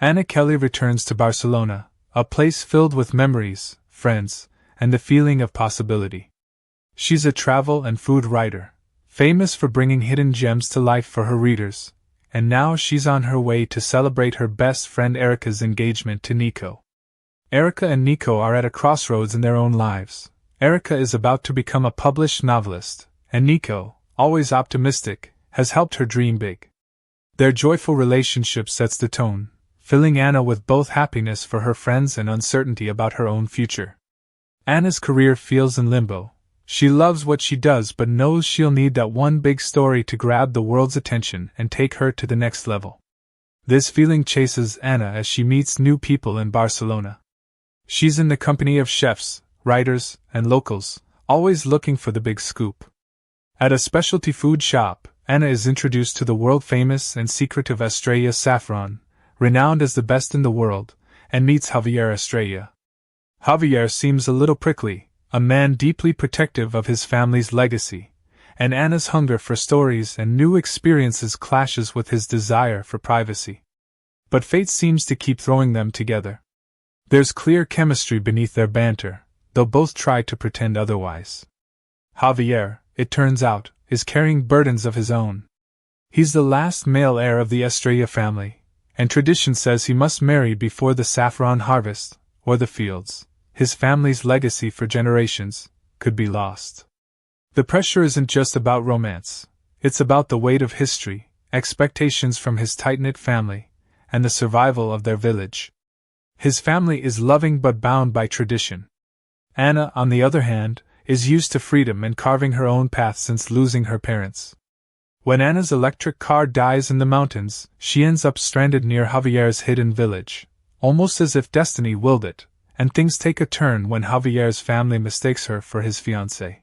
Anna Kelly returns to Barcelona, a place filled with memories, friends, and the feeling of possibility. She's a travel and food writer, famous for bringing hidden gems to life for her readers, and now she's on her way to celebrate her best friend Erica's engagement to Nico. Erica and Nico are at a crossroads in their own lives. Erica is about to become a published novelist, and Nico, always optimistic, has helped her dream big. Their joyful relationship sets the tone, filling Anna with both happiness for her friends and uncertainty about her own future. Anna's career feels in limbo. She loves what she does but knows she'll need that one big story to grab the world's attention and take her to the next level. This feeling chases Anna as she meets new people in Barcelona. She's in the company of chefs, writers, and locals, always looking for the big scoop. At a specialty food shop, Anna is introduced to the world-famous and secretive Estrella saffron, renowned as the best in the world, and meets Javier Estrella. Javier seems a little prickly, a man deeply protective of his family's legacy, and Anna's hunger for stories and new experiences clashes with his desire for privacy. But fate seems to keep throwing them together. There's clear chemistry beneath their banter, though both try to pretend otherwise. Javier, it turns out, is carrying burdens of his own. He's the last male heir of the Estrella family, and tradition says he must marry before the saffron harvest, or the fields, his family's legacy for generations, could be lost. The pressure isn't just about romance, it's about the weight of history, expectations from his tight-knit family, and the survival of their village. His family is loving but bound by tradition. Anna, on the other hand, is used to freedom and carving her own path since losing her parents. When Anna's electric car dies in the mountains, she ends up stranded near Javier's hidden village, almost as if destiny willed it, and things take a turn when Javier's family mistakes her for his fiancée.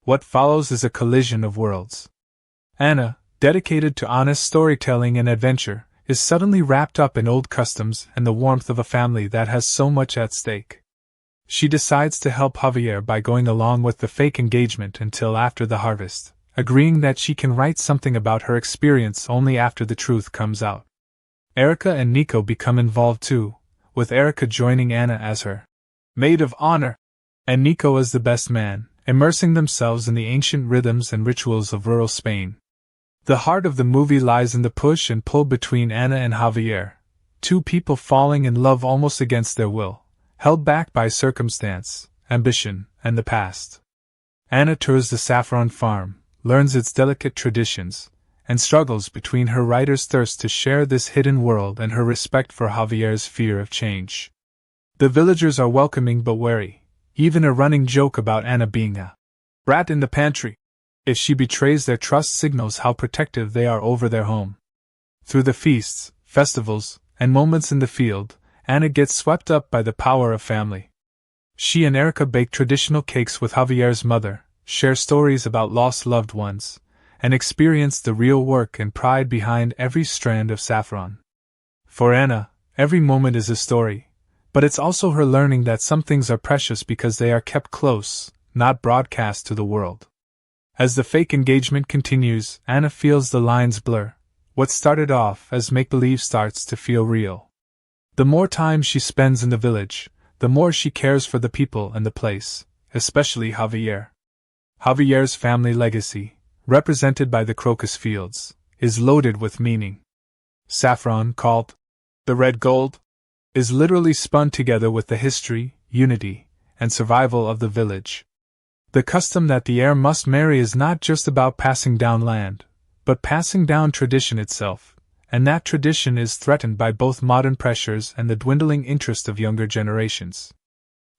What follows is a collision of worlds. Anna, dedicated to honest storytelling and adventure, is suddenly wrapped up in old customs and the warmth of a family that has so much at stake. She decides to help Javier by going along with the fake engagement until after the harvest, agreeing that she can write something about her experience only after the truth comes out. Erica and Nico become involved too, with Erica joining Anna as her maid of honor, and Nico as the best man, immersing themselves in the ancient rhythms and rituals of rural Spain. The heart of the movie lies in the push and pull between Anna and Javier, two people falling in love almost against their will, held back by circumstance, ambition, and the past. Anna tours the saffron farm, learns its delicate traditions, and struggles between her writer's thirst to share this hidden world and her respect for Javier's fear of change. The villagers are welcoming but wary, even a running joke about Anna being a rat in the pantry. If she betrays their trust signals how protective they are over their home. Through the feasts, festivals, and moments in the field, Anna gets swept up by the power of family. She and Erica bake traditional cakes with Javier's mother, share stories about lost loved ones, and experience the real work and pride behind every strand of saffron. For Anna, every moment is a story, but it's also her learning that some things are precious because they are kept close, not broadcast to the world. As the fake engagement continues, Anna feels the lines blur. What started off as make-believe starts to feel real. The more time she spends in the village, the more she cares for the people and the place, especially Javier. Javier's family legacy, represented by the crocus fields, is loaded with meaning. Saffron, called the red gold, is literally spun together with the history, unity, and survival of the village. The custom that the heir must marry is not just about passing down land, but passing down tradition itself, and that tradition is threatened by both modern pressures and the dwindling interest of younger generations.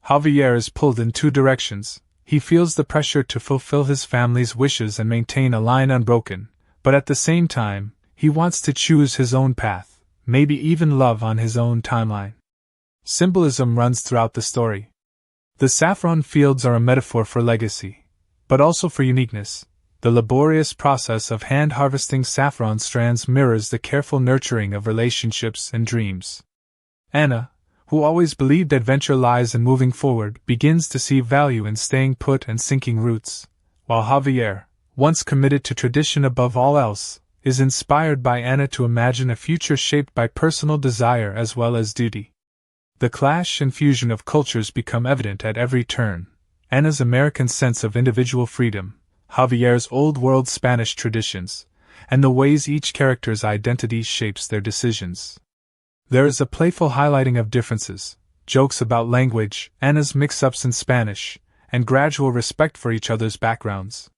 Javier is pulled in two directions. He feels the pressure to fulfill his family's wishes and maintain a line unbroken, but at the same time, he wants to choose his own path, maybe even love on his own timeline. Symbolism runs throughout the story. The saffron fields are a metaphor for legacy, but also for uniqueness. The laborious process of hand-harvesting saffron strands mirrors the careful nurturing of relationships and dreams. Anna, who always believed adventure lies in moving forward, begins to see value in staying put and sinking roots, while Javier, once committed to tradition above all else, is inspired by Anna to imagine a future shaped by personal desire as well as duty. The clash and fusion of cultures become evident at every turn: Anna's American sense of individual freedom, Javier's old-world Spanish traditions, and the ways each character's identity shapes their decisions. There is a playful highlighting of differences, jokes about language, Anna's mix-ups in Spanish, and gradual respect for each other's backgrounds.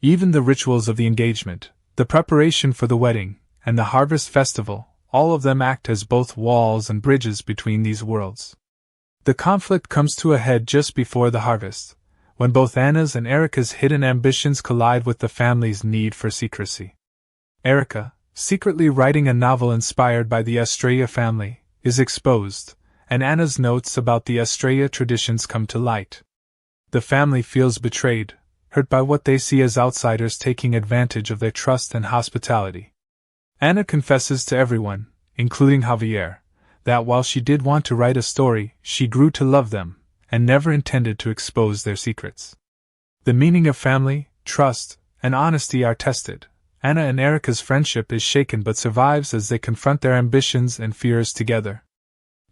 Even the rituals of the engagement, the preparation for the wedding, and the harvest festival, all of them act as both walls and bridges between these worlds. The conflict comes to a head just before the harvest, when both Anna's and Erica's hidden ambitions collide with the family's need for secrecy. Erica, secretly writing a novel inspired by the Estrella family, is exposed, and Anna's notes about the Estrella traditions come to light. The family feels betrayed, hurt by what they see as outsiders taking advantage of their trust and hospitality. Anna confesses to everyone, including Javier, that while she did want to write a story, she grew to love them, and never intended to expose their secrets. The meaning of family, trust, and honesty are tested. Anna and Erica's friendship is shaken but survives as they confront their ambitions and fears together.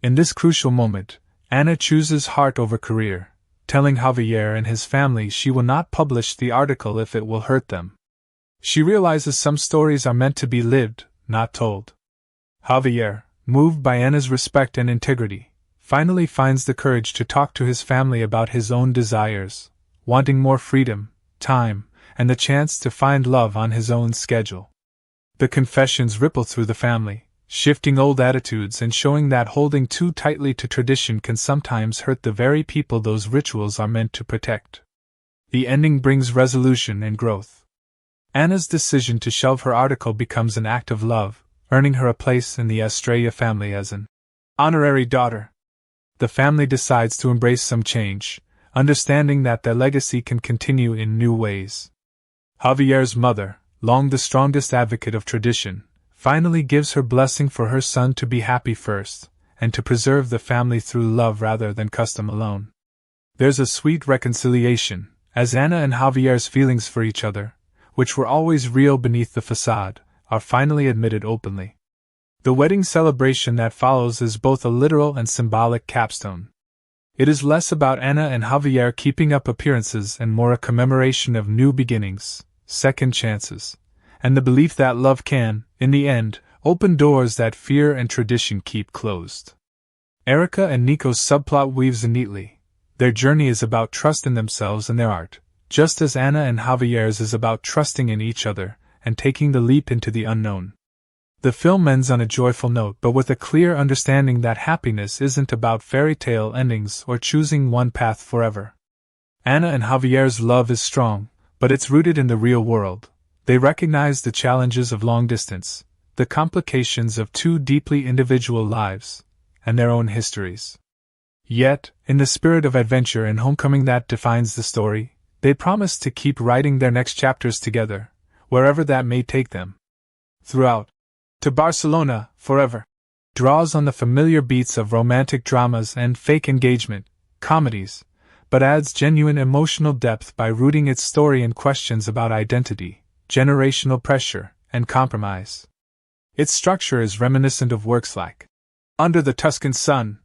In this crucial moment, Anna chooses heart over career, telling Javier and his family she will not publish the article if it will hurt them. She realizes some stories are meant to be lived, not told. Javier, moved by Anna's respect and integrity, finally finds the courage to talk to his family about his own desires, wanting more freedom, time, and the chance to find love on his own schedule. The confessions ripple through the family, shifting old attitudes and showing that holding too tightly to tradition can sometimes hurt the very people those rituals are meant to protect. The ending brings resolution and growth. Anna's decision to shelve her article becomes an act of love, earning her a place in the Estrella family as an honorary daughter. The family decides to embrace some change, understanding that their legacy can continue in new ways. Javier's mother, long the strongest advocate of tradition, finally gives her blessing for her son to be happy first, and to preserve the family through love rather than custom alone. There's a sweet reconciliation, as Anna and Javier's feelings for each other, which were always real beneath the facade, are finally admitted openly. The wedding celebration that follows is both a literal and symbolic capstone. It is less about Anna and Javier keeping up appearances and more a commemoration of new beginnings, second chances, and the belief that love can, in the end, open doors that fear and tradition keep closed. Erica and Nico's subplot weaves in neatly. Their journey is about trust in themselves and their art, just as Anna and Javier's is about trusting in each other and taking the leap into the unknown. The film ends on a joyful note, but with a clear understanding that happiness isn't about fairy tale endings or choosing one path forever. Anna and Javier's love is strong, but it's rooted in the real world. They recognize the challenges of long distance, the complications of two deeply individual lives, and their own histories. Yet, in the spirit of adventure and homecoming that defines the story, they promise to keep writing their next chapters together, wherever that may take them. Throughout, To Barcelona, Forever draws on the familiar beats of romantic dramas and fake engagement comedies, but adds genuine emotional depth by rooting its story in questions about identity, generational pressure, and compromise. Its structure is reminiscent of works like Under the Tuscan Sun,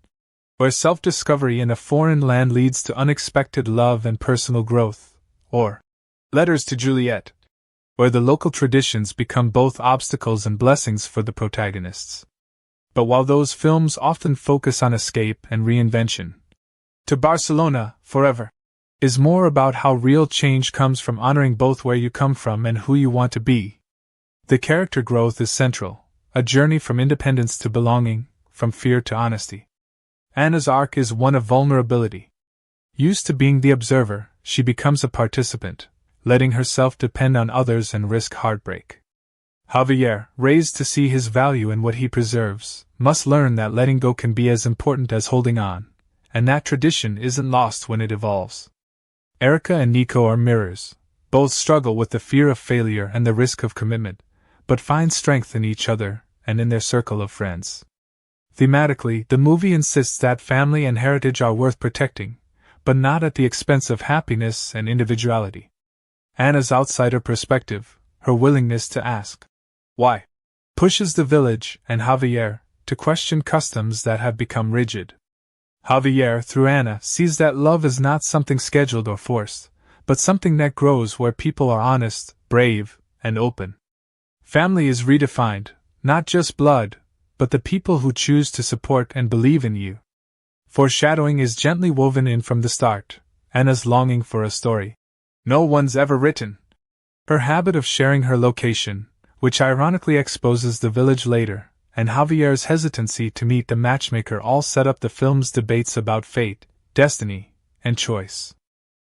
where self-discovery in a foreign land leads to unexpected love and personal growth, or Letters to Juliet, where the local traditions become both obstacles and blessings for the protagonists. But while those films often focus on escape and reinvention, To Barcelona, Forever is more about how real change comes from honoring both where you come from and who you want to be. The character growth is central, a journey from independence to belonging, from fear to honesty. Anna's arc is one of vulnerability. Used to being the observer, she becomes a participant, letting herself depend on others and risk heartbreak. Javier, raised to see his value in what he preserves, must learn that letting go can be as important as holding on, and that tradition isn't lost when it evolves. Erica and Nico are mirrors. Both struggle with the fear of failure and the risk of commitment, but find strength in each other and in their circle of friends. Thematically, the movie insists that family and heritage are worth protecting, but not at the expense of happiness and individuality. Anna's outsider perspective, her willingness to ask Why? Pushes the village and Javier to question customs that have become rigid. Javier, through Anna, sees that love is not something scheduled or forced, but something that grows where people are honest, brave, and open. Family is redefined, not just blood, but the people who choose to support and believe in you. Foreshadowing is gently woven in from the start, Anna's longing for a story no one's ever written. Her habit of sharing her location, which ironically exposes the village later, and Javier's hesitancy to meet the matchmaker all set up the film's debates about fate, destiny, and choice.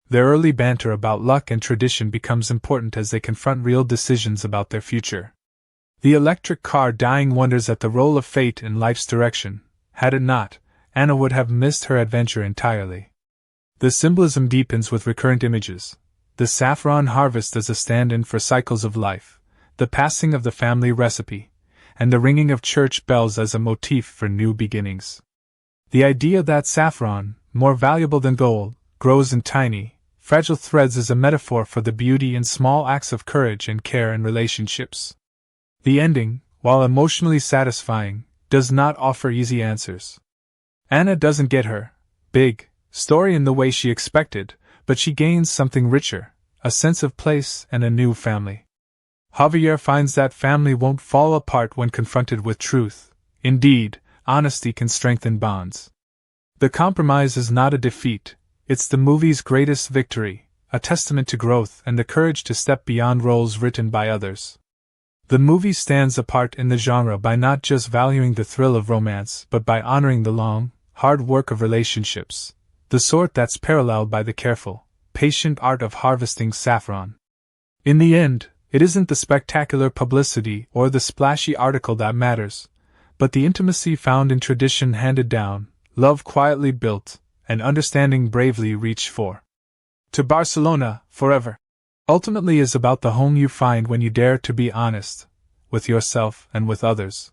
Their early banter about luck and tradition becomes important as they confront real decisions about their future. The electric car dying wonders at the role of fate in life's direction. Had it not, Anna would have missed her adventure entirely. The symbolism deepens with recurrent images. The saffron harvest as a stand-in for cycles of life, the passing of the family recipe, and the ringing of church bells as a motif for new beginnings. The idea that saffron, more valuable than gold, grows in tiny, fragile threads is a metaphor for the beauty in small acts of courage and care in relationships. The ending, while emotionally satisfying, does not offer easy answers. Anna doesn't get her big story in the way she expected, but she gains something richer, a sense of place and a new family. Javier finds that family won't fall apart when confronted with truth. Indeed, honesty can strengthen bonds. The compromise is not a defeat, it's the movie's greatest victory, a testament to growth and the courage to step beyond roles written by others. The movie stands apart in the genre by not just valuing the thrill of romance but by honoring the long, hard work of relationships, the sort that's paralleled by the careful, patient art of harvesting saffron. In the end, it isn't the spectacular publicity or the splashy article that matters, but the intimacy found in tradition handed down, love quietly built, and understanding bravely reached for. To Barcelona, forever, ultimately is about the home you find when you dare to be honest, with yourself and with others.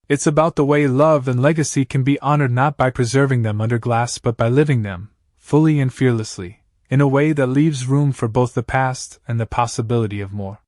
It's about the way love and legacy can be honored not by preserving them under glass but by living them, fully and fearlessly, in a way that leaves room for both the past and the possibility of more.